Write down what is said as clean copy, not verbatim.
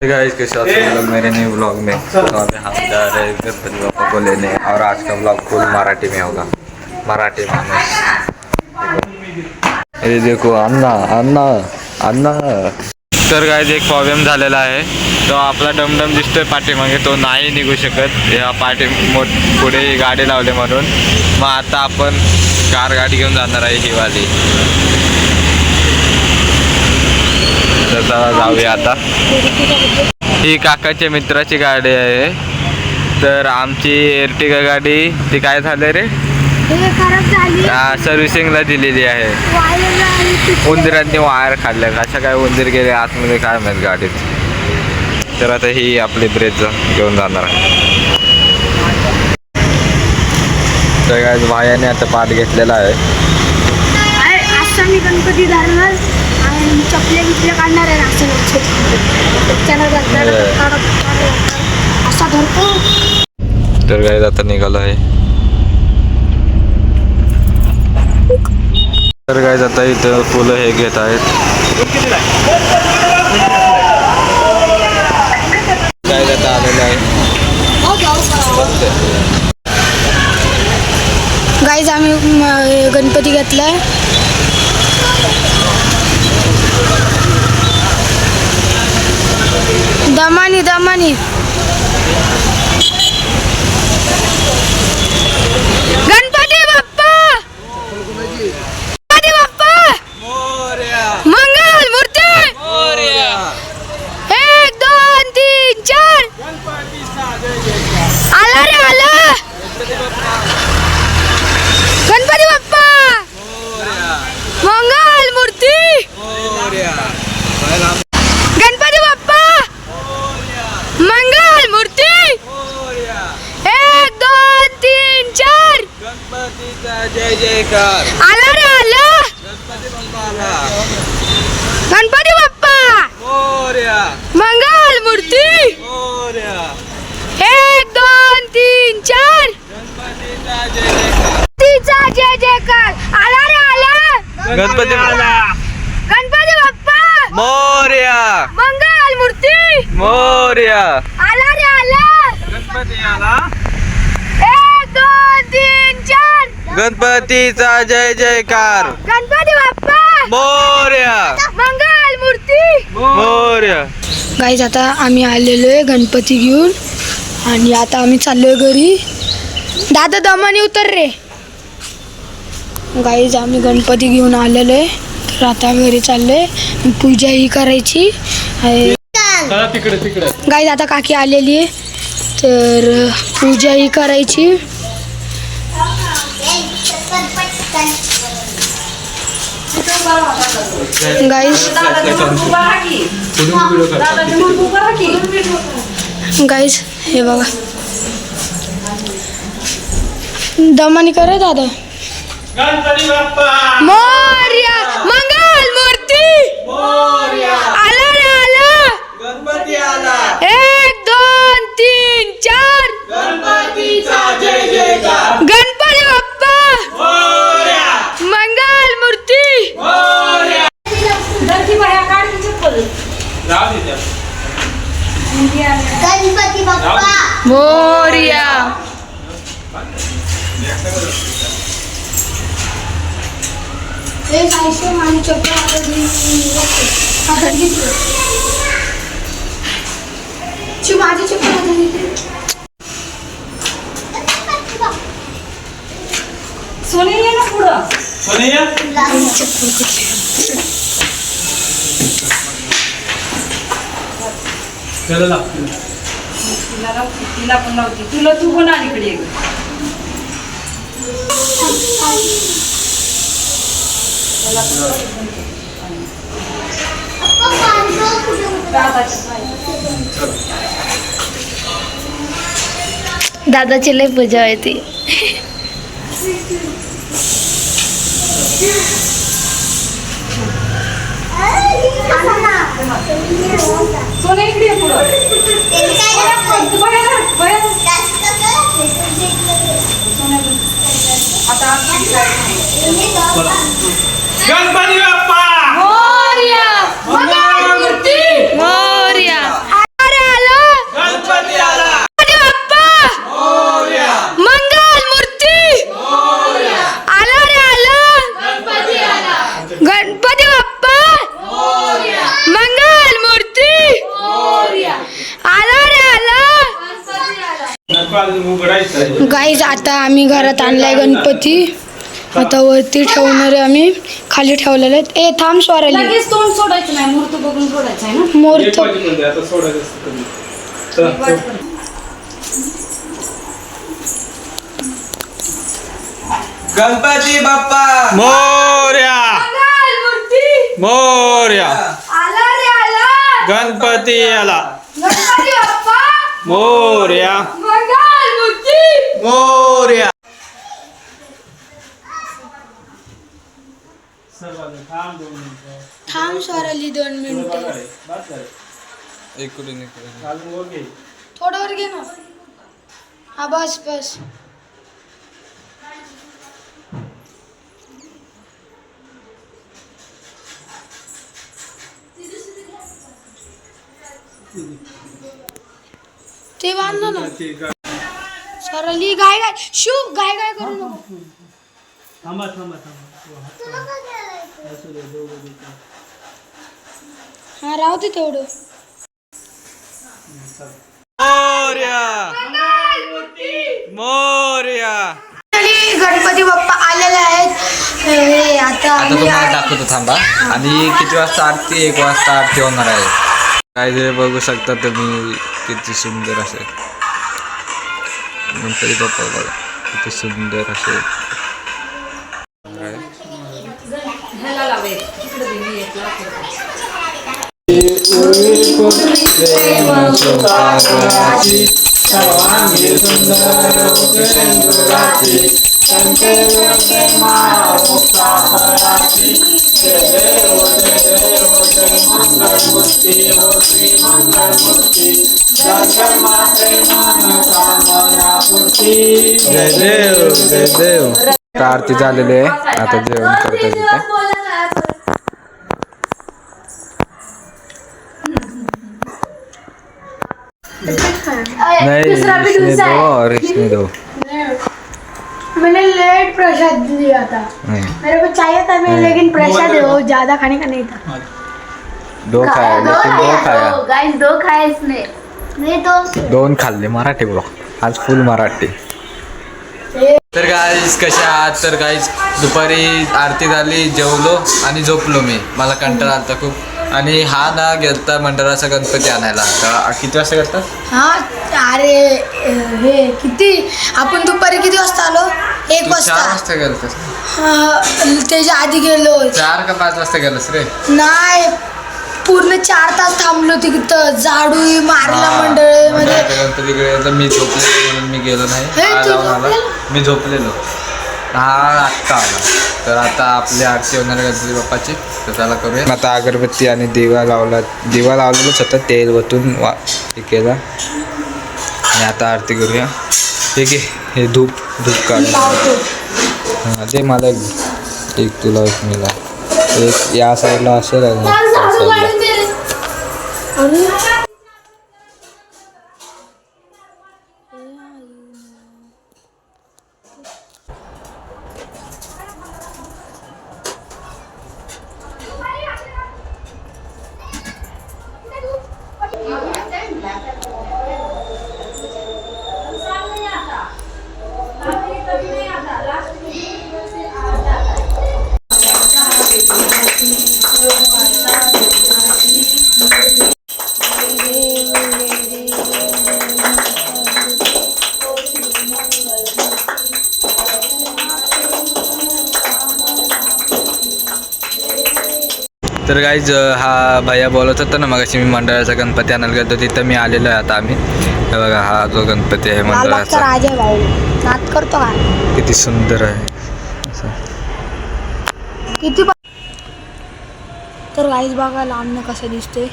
Guys कैसे आप सब लोग मेरे नए व्लॉग में। तो अभी हम जा रहे हैं गणपति बापा को लेने और आज का व्लॉग फुल मराठी में होगा। मराठी माणूस ये देखो अण्णा अण्णा अण्णा। तर गाइस एक प्रॉब्लेम झालेला आहे। तो आपला डमडम दिसतोय पाठीमागे, तो नाही निघू शकत या पुढे गाडी लावले म्हणून। मग आता आपण कार गाडी घेऊन जाणार आहे ही वाली। तर चला जाऊया आता। ही काकाच्या मित्राची गाडी आहे। तर आमची एर्टिगा गाडी ती काय झालं रे, सर्व्हिसिंगला दिलेली आहे। उंदरांनी वायर खाल्ल्या, अशा काय उंदीर गेले आतमध्ये काय माहित गाडीत। तर आता ही आपली ब्रेज घेऊन जाणार आहे। तर काय भायाने आता पाठ घेतलेला आहे। मी गणपती धरणार आणि चपले बिपले काढणार आहे असं असा धरतो। तर काय आता निघालो आहे। तर काय आता इथं फुलं हे घेत आहेत। काय आता आलेलं आहे। गाईज आम्ही गणपती घेतलाय। दमानी दमानी गणपती बाप्पा, गणपती बाप्पा मंगल मूर्ती। 1 2 3 4 आला रे आला। गणपती बाप्पा मंगल मूर्ती। गणपती बाप्पा मंगल मूर्ती। 1 2 3 4 गणपतीचा जय जयकार। आला रे आला। गणपती बाप्पा मंगल मूर्ती। 1 2 3 4 गणपतीचा जय जयकार। आला रे आला। गणपती गणपती बाप्पा मोरया। मंगल मूर्ती। मोरया। आला रे आला। गणपती आला। 1 2 3 4 गणपतीचा जय जयकार। गणपती बाप्पा मोरया। मंगल मूर्ती। मोरया। गाईज आता आम्ही आलेलो आहे गणपती घेऊन आणि आता आम्ही चाललोय घरी। दादा दमानी उतर रे। गाईज आम्ही गणपती घेऊन आलेलो आहे। तर आता घरी चाललोय, पूजा ही करायची आहे। गाईज आता काकी आलेली आहे, तर पूजा ही करायची। गाईज गाईज हे बघा दमानी करे दादा। गणपती बाप्पा मोरया मंगल मूर्ती। आला रे आला। गणपती आला। 1 2 3 4 गणपतीचा जय जयकार। गणपती बाप्पा मोरया मंगल मूर्ती। मोरया। राव दे त्या। गणपती बाप्पा मोरया। एक आयशे माझी चप्पल हातात घेतली। माझी चप्पल हातात घेतली। सोने ये ना पुढं। सोनिया चप्पल कुठली त्याला लागते। तिला पण लावती, तुला तू पण अलीकडे ये. दादाची लय पूजा होती। सोने इकडे ये पुढं. आता गणपती बाप्पा मोरया मंगल मूर्ती। मोरया। उघडायचं आहे. गाईज आता आम्ही घरात आणलाय गणपती. आता वरती ठेवणार आहे आम्ही. खाली ठेवलेले आहेत. ए थांब स्वराली. लगेच तोंड सोडायचं नाही, मूर्त बघून सोडायचं आहे ना. एक मुहूर्त वाजेपर्यंत आहे, आता सोडायचं असतं कधी. चल. गणपती बाप्पा मोरया मोरया आला रे आला. गणपती आला गणपती बाप्पा मोरया मंगल मूर्ती. मोरया. थांब स्वराली 2 मिनिटं. इकडून थोडं वर घे ना. हा बस बस. ते बांधलं ना स्वराली. गाय गाय शू गाय गाय करू नको. थांबा थांबा थांबा. हा राहू दे तेवढं. मोरया मोरया. गणपती बाप्पा आलेले आहेत. हे आता आता तुम्हाला दाखवतो थांबा. आणि किती वाजता आरती? 1 वाजता आरती होणार आहे. काय जे बघू शकता तुम्ही किती सुंदर असेल गणपती बाप्पा. बघा किती सुंदर असेल. ह्याला लावे, इकडे दे, मी एक लावते. जय देव जय देव. आता आरती झालेली आहे. आता जेवण करता तिथे. नहीं इसमें दो और इसमें दो. मैंने लेट प्रसाद दिया था. मेरे को चाहिए था मैं, लेकिन प्रसाद है वो ज्यादा खाने का नहीं था. 2 खाया लेकिन 2 खाया. गाइस 2 खाया इसने. नहीं तो 2 खाल्ले. मराठी ब्लॉग आज फुल मराठी. तर गाईज कशा आहात? तर गाईज दुपारी आरती झाली, जेवलो आणि झोपलो मी. मला कंटाळा आलता खूप. आणि हा ना गेलता मंडळाचा गणपती आणायला. किती वाजता गेलता? हा अरे हे किती आपण दुपारी किती वाजता आलो? 1 4 वाजता. वाजता गेलतास? त्याच्या आधी गेलो. 4 का 5 वाजता गेलास रे? नाही पूर्ण 4 तास थांबलो तिथं. झाडू मारला मंडळ मध्ये. गणपतीकडे गेलो. मी झोपलेलो म्हणून मी गेलो नाही. हे, हा तू जाऊन आला. झोपलेला? मी झोपलेलो. हा आत्ता आला. तर आता आपली आरती होणार आहे गणपती बाप्पाची. तर त्याला करूया. आता अगरबत्ती आणि दिवा लावलेलोच होता. तेल वतून हे केला आणि आता आरती करूया. ठीक आहे. हे धूप काढून हां दे मला एक तुला एक मिला. एक या साईडला असेल आणि त्या साईडला. तर गाईज हा भैया बोलत होता ना मगाशी. मी मंडळाचा गणपती आणायला गेलो तिथं मी आलेलो आहे. आता आम्ही हे बघा हा जो गणपती आहे मंडळाचा. राजा भाऊ नाच करतो का? किती सुंदर आहे असं. किती तर गाईज बघा लांबनं कसं दिसतंय.